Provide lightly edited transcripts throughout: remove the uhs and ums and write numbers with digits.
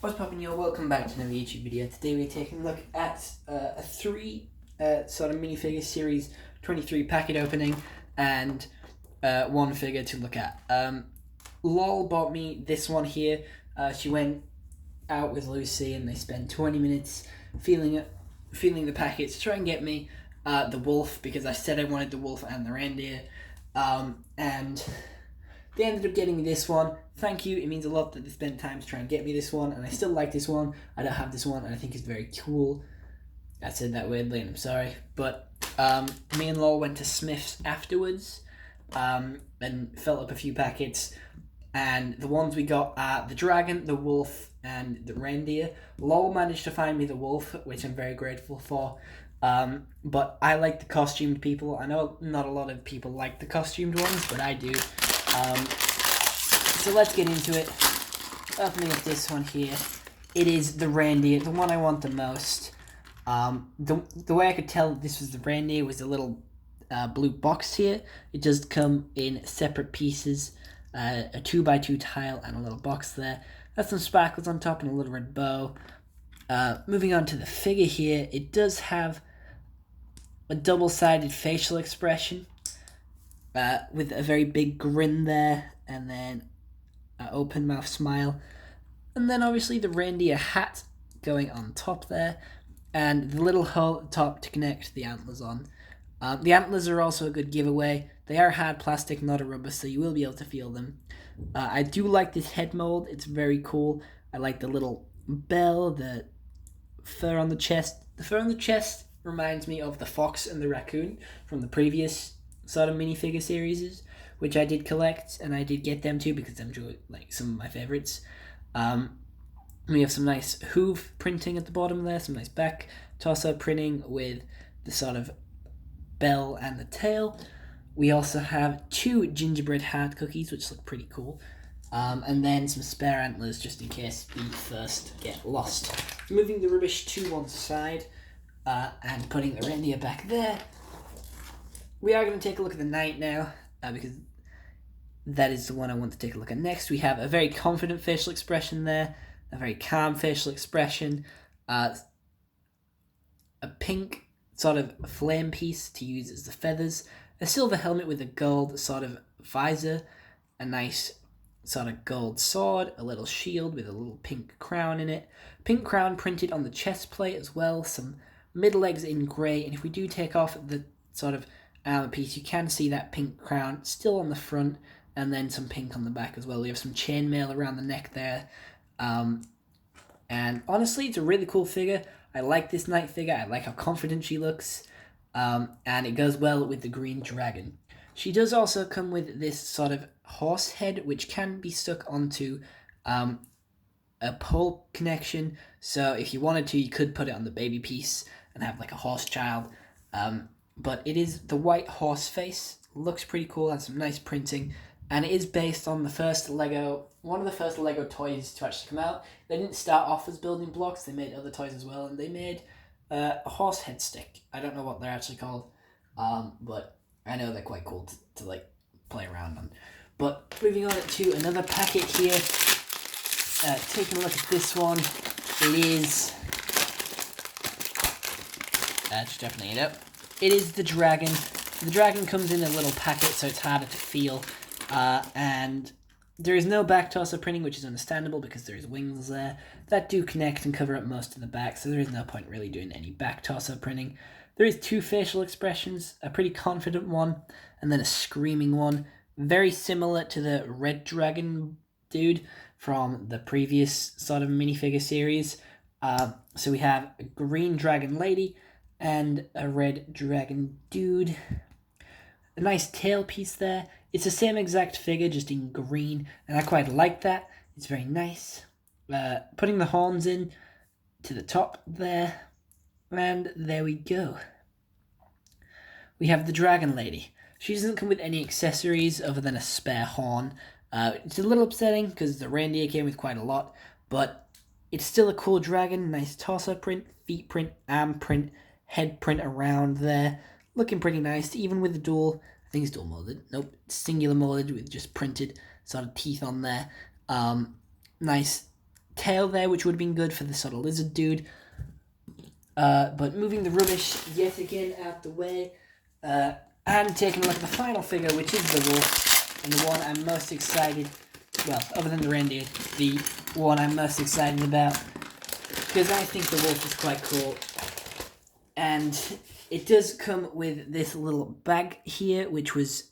What's poppin', y'all? Welcome back to another YouTube video. Today we're taking a look at a three sort of minifigure series 23 packet opening and one figure to look at. Lol bought me this one here. She went out with Lucy and they spent 20 minutes feeling the packet to try and get me the wolf, because I said I wanted the wolf and the reindeer, and they ended up getting me this one. Thank you. It means a lot that they spent time to try and get me this one, and I still like this one. I don't have this one, and I think it's very cool. I said that weirdly, and I'm sorry. But me and Lol went to Smith's afterwards and filled up a few packets. And the ones we got are the dragon, the wolf, and the reindeer. Lol managed to find me the wolf, which I'm very grateful for. But I like the costumed people. I know not a lot of people like the costumed ones, but I do. So let's get into it. Opening up this one here. It is the reindeer, the one I want the most. The way I could tell this was the reindeer was the little blue box here. It does come in separate pieces, a 2x2 tile and a little box there. Has some sparkles on top and a little red bow. Moving on to the figure here, it does have a double-sided facial expression with a very big grin there, and then an open mouth smile, and then obviously the reindeer hat going on top there, and the little hole at the top to connect the antlers on. The antlers are also a good giveaway. They are hard plastic, not a rubber, so you will be able to feel them. I do like this head mold. It's very cool. I like the little bell, the fur on the chest. The fur on the chest reminds me of the fox and the raccoon from the previous sort of minifigure series, which I did collect, and I did get them too because I'm like some of my favorites. We have some nice hoof printing at the bottom there, some nice back torso printing with the sort of bell and the tail. We also have two gingerbread heart cookies, which look pretty cool. And then some spare antlers just in case the first get lost. Moving the rubbish to one side and putting the reindeer back there. We are going to take a look at the knight now, because that is the one I want to take a look at next. We have a very confident facial expression there, a very calm facial expression, a pink sort of flame piece to use as the feathers, a silver helmet with a gold sort of visor, a nice sort of gold sword, a little shield with a little pink crown in it, pink crown printed on the chest plate as well, some middle legs in grey, and if we do take off the sort of armor piece, you can see that pink crown still on the front, and then some pink on the back as well. We have some chainmail around the neck there, and honestly, it's a really cool figure. I like this knight figure. I like how confident she looks, and it goes well with the green dragon. She does also come with this sort of horse head, which can be stuck onto a pole connection. So if you wanted to, you could put it on the baby piece and have like a horse child. But it is the white horse face. Looks pretty cool, has some nice printing, and it is based on the first Lego, one of the first Lego toys to actually come out. They didn't start off as building blocks, they made other toys as well, and they made a horse head stick. I don't know what they're actually called, but I know they're quite cool to like play around on. But moving on to another packet here, taking a look at this one, it is, just opening it up. It is the dragon. The dragon comes in a little packet, so it's harder to feel. And there is no back torso printing, which is understandable because there is wings there that do connect and cover up most of the back, so there is no point really doing any back torso printing. There is two facial expressions, a pretty confident one, and then a screaming one. Very similar to the red dragon dude from the previous sort of minifigure series. So we have a green dragon lady and a red dragon dude. A nice tail piece there. It's the same exact figure, just in green, and I quite like that. It's very nice. Putting the horns in to the top there, and there we go. We have the dragon lady. She doesn't come with any accessories other than a spare horn. It's a little upsetting because the reindeer came with quite a lot, but it's still a cool dragon. Nice torso print, feet print, arm print, head print around there. Looking pretty nice, even with the dual, I think it's dual molded. Nope, singular molded with just printed sort of teeth on there. Nice tail there, which would have been good for the sort of lizard dude. But moving the rubbish yet again out the way, and taking a look at the final figure, which is the wolf, and the one I'm most excited, well, other than the reindeer, the one I'm most excited about, because I think the wolf is quite cool. And it does come with this little bag here, which was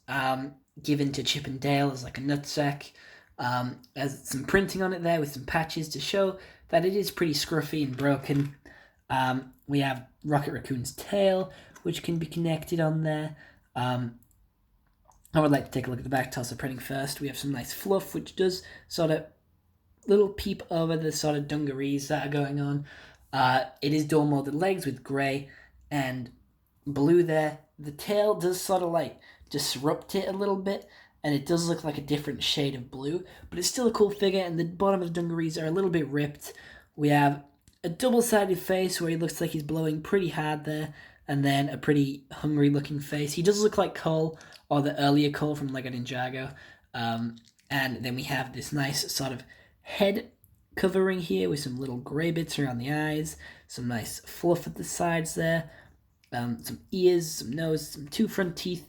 given to Chip and Dale as like a nutsack. Has some printing on it there with some patches to show that it is pretty scruffy and broken. We have Rocket Raccoon's tail, which can be connected on there. I would like to take a look at the back toss of printing first. We have some nice fluff, which does sort of little peep over the sort of dungarees that are going on. It is dual molded legs with grey and blue there. The tail does sort of like disrupt it a little bit, and it does look like a different shade of blue, but it's still a cool figure, and the bottom of the dungarees are a little bit ripped. We have a double-sided face where he looks like he's blowing pretty hard there, and then a pretty hungry-looking face. He does look like Cole, or the earlier Cole from Lego Ninjago. And then we have this nice sort of head covering here with some little grey bits around the eyes, some nice fluff at the sides there, some ears, some nose, some two front teeth.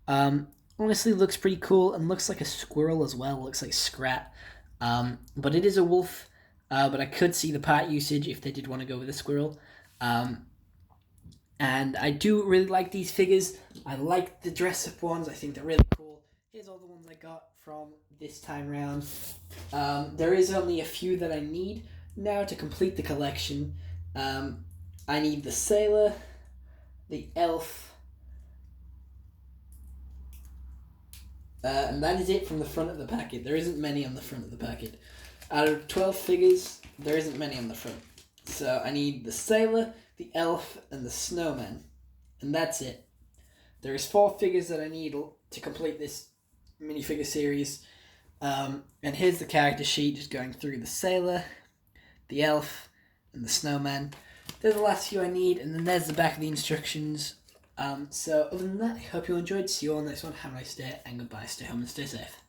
Honestly looks pretty cool and looks like a squirrel as well. Looks like Scrat. But it is a wolf. But I could see the part usage if they did want to go with a squirrel. And I do really like these figures. I like the dress-up ones. I think they're really cool. Here's all the ones I got from this time round. There is only a few that I need now to complete the collection. I need the sailor, the elf, and that is it from the front of the packet. There isn't many on the front of the packet. Out of 12 figures, there isn't many on the front. So I need the sailor, the elf, and the snowman. And that's it. There is 4 figures that I need to complete this minifigure series. And here's the character sheet, just going through the sailor, the elf, and the snowman. They're the last few I need, and then there's the back of the instructions. So other than that, I hope you enjoyed. See you all next one. Have a nice day, and goodbye. Stay home and stay safe.